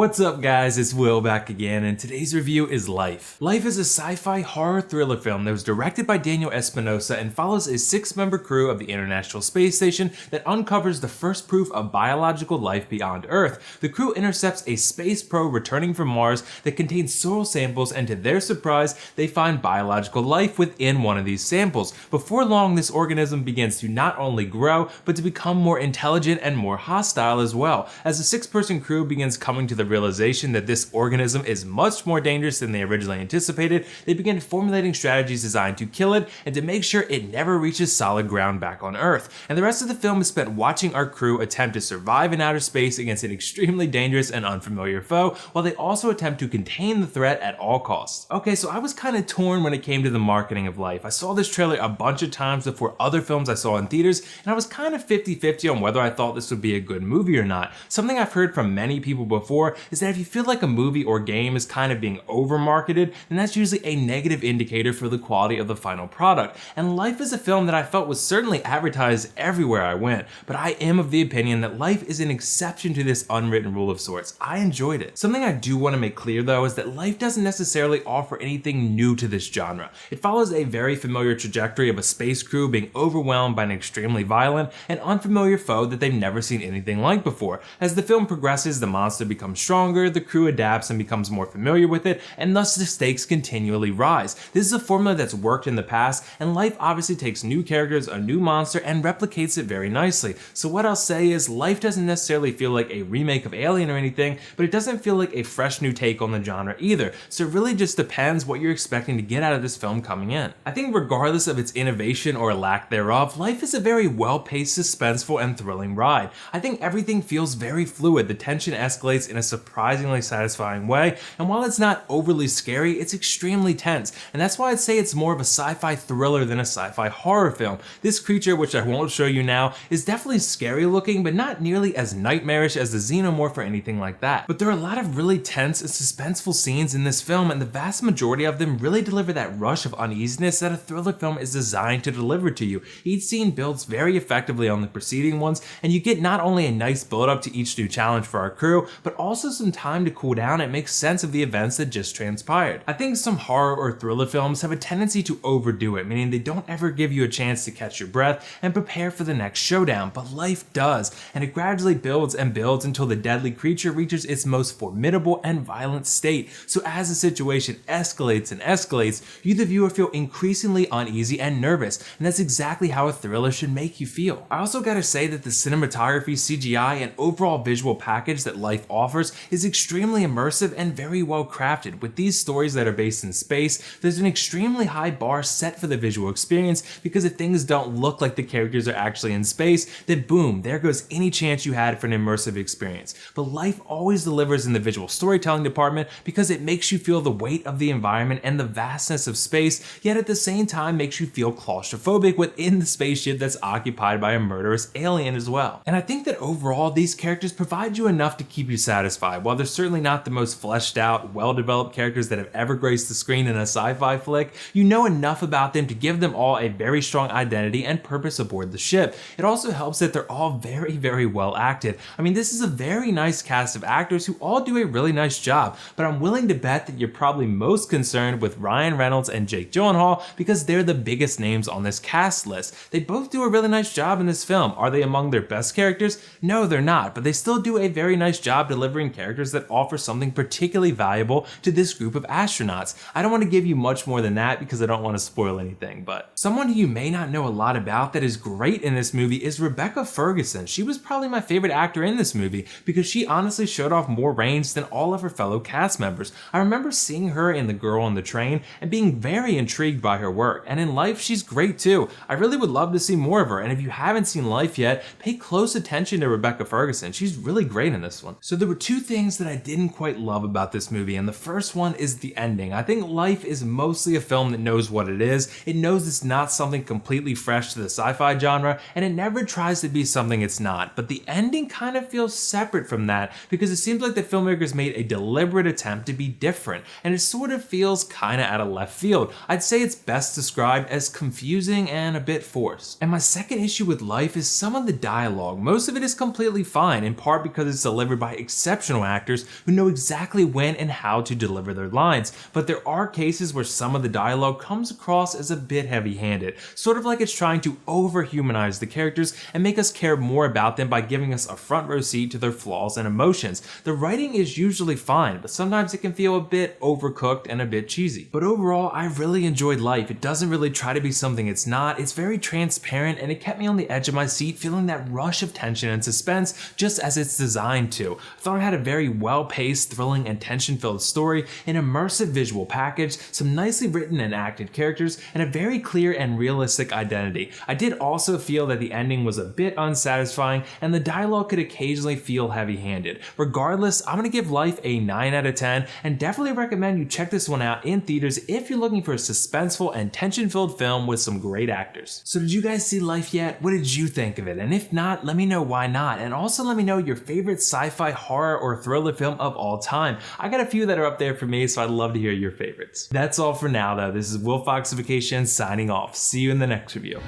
What's up guys, it's Will back again, and today's review is Life. Life is a sci-fi horror thriller film that was directed by Daniel Espinosa and follows a 6-member crew of the International Space Station that uncovers the first proof of biological life beyond Earth. The crew intercepts a space probe returning from Mars that contains soil samples, and to their surprise, they find biological life within one of these samples. Before long, this organism begins to not only grow, but to become more intelligent and more hostile as well. As the 6-person crew begins coming to the realization that this organism is much more dangerous than they originally anticipated, they begin formulating strategies designed to kill it and to make sure it never reaches solid ground back on Earth. And the rest of the film is spent watching our crew attempt to survive in outer space against an extremely dangerous and unfamiliar foe, while they also attempt to contain the threat at all costs. Okay, so I was kind of torn when it came to the marketing of Life. I saw this trailer a bunch of times before other films I saw in theaters, and I was kind of 50-50 on whether I thought this would be a good movie or not. Something I've heard from many people before is that if you feel like a movie or game is kind of being over-marketed, then that's usually a negative indicator for the quality of the final product. And Life is a film that I felt was certainly advertised everywhere I went, but I am of the opinion that Life is an exception to this unwritten rule of sorts. I enjoyed it. Something I do want to make clear though is that Life doesn't necessarily offer anything new to this genre. It follows a very familiar trajectory of a space crew being overwhelmed by an extremely violent and unfamiliar foe that they've never seen anything like before. As the film progresses, the monster becomes stronger, the crew adapts and becomes more familiar with it, and thus the stakes continually rise. This is a formula that's worked in the past, and Life obviously takes new characters, a new monster, and replicates it very nicely. So what I'll say is Life doesn't necessarily feel like a remake of Alien or anything, but it doesn't feel like a fresh new take on the genre either. So it really just depends what you're expecting to get out of this film coming in. I think regardless of its innovation or lack thereof, Life is a very well-paced, suspenseful, and thrilling ride. I think everything feels very fluid. The tension escalates in a surprisingly satisfying way, and while it's not overly scary, it's extremely tense, and that's why I'd say it's more of a sci-fi thriller than a sci-fi horror film. This creature, which I won't show you now, is definitely scary looking, but not nearly as nightmarish as the xenomorph or anything like that. But there are a lot of really tense and suspenseful scenes in this film, and the vast majority of them really deliver that rush of uneasiness that a thriller film is designed to deliver to you. Each scene builds very effectively on the preceding ones, and you get not only a nice build up to each new challenge for our crew, but also some time to cool down and make sense of the events that just transpired. I think some horror or thriller films have a tendency to overdo it, meaning they don't ever give you a chance to catch your breath and prepare for the next showdown, but Life does, and it gradually builds and builds until the deadly creature reaches its most formidable and violent state. So as the situation escalates and escalates, you the viewer feel increasingly uneasy and nervous, and that's exactly how a thriller should make you feel. I also gotta say that the cinematography, CGI, and overall visual package that Life offers is extremely immersive and very well crafted. With these stories that are based in space, there's an extremely high bar set for the visual experience, because if things don't look like the characters are actually in space, then boom, there goes any chance you had for an immersive experience. But Life always delivers in the visual storytelling department because it makes you feel the weight of the environment and the vastness of space, yet at the same time makes you feel claustrophobic within the spaceship that's occupied by a murderous alien as well. And I think that overall these characters provide you enough to keep you satisfied. While they're certainly not the most fleshed out, well-developed characters that have ever graced the screen in a sci-fi flick, you know enough about them to give them all a very strong identity and purpose aboard the ship. It also helps that they're all very well acted. I mean, this is a very nice cast of actors who all do a really nice job, but I'm willing to bet that you're probably most concerned with Ryan Reynolds and Jake Gyllenhaal because they're the biggest names on this cast list. They both do a really nice job in this film. Are they among their best characters? No, they're not, but they still do a very nice job delivering characters that offer something particularly valuable to this group of astronauts. I don't want to give you much more than that because I don't want to spoil anything, but someone who you may not know a lot about that is great in this movie is Rebecca Ferguson. She was probably my favorite actor in this movie because she honestly showed off more range than all of her fellow cast members. I remember seeing her in The Girl on the Train and being very intrigued by her work, and in Life she's great too. I really would love to see more of her, and if you haven't seen Life yet, pay close attention to Rebecca Ferguson. She's really great in this one. So there were two things that I didn't quite love about this movie, and the first one is the ending. I think Life is mostly a film that knows what it is. It knows it's not something completely fresh to the sci-fi genre, and it never tries to be something it's not, but the ending kind of feels separate from that because it seems like the filmmakers made a deliberate attempt to be different, and it sort of feels kinda out of left field. I'd say it's best described as confusing and a bit forced. And my second issue with Life is some of the dialogue. Most of it is completely fine, in part because it's delivered by exceptional exceptional actors who know exactly when and how to deliver their lines, but there are cases where some of the dialogue comes across as a bit heavy-handed, sort of like it's trying to over-humanize the characters and make us care more about them by giving us a front row seat to their flaws and emotions. The writing is usually fine, but sometimes it can feel a bit overcooked and a bit cheesy. But overall, I really enjoyed Life. It doesn't really try to be something it's not, it's very transparent, and it kept me on the edge of my seat feeling that rush of tension and suspense just as it's designed to. I thought it had a very well-paced, thrilling, and tension-filled story, an immersive visual package, some nicely written and acted characters, and a very clear and realistic identity. I did also feel that the ending was a bit unsatisfying, and the dialogue could occasionally feel heavy-handed. Regardless, I'm gonna give Life a 9 out of 10, and definitely recommend you check this one out in theaters if you're looking for a suspenseful and tension-filled film with some great actors. So did you guys see Life yet? What did you think of it? And if not, let me know why not, and also let me know your favorite sci-fi, horror, or thriller film of all time. I got a few that are up there for me, so I'd love to hear your favorites. That's all for now though. This is WillFoxification signing off. See you in the next review.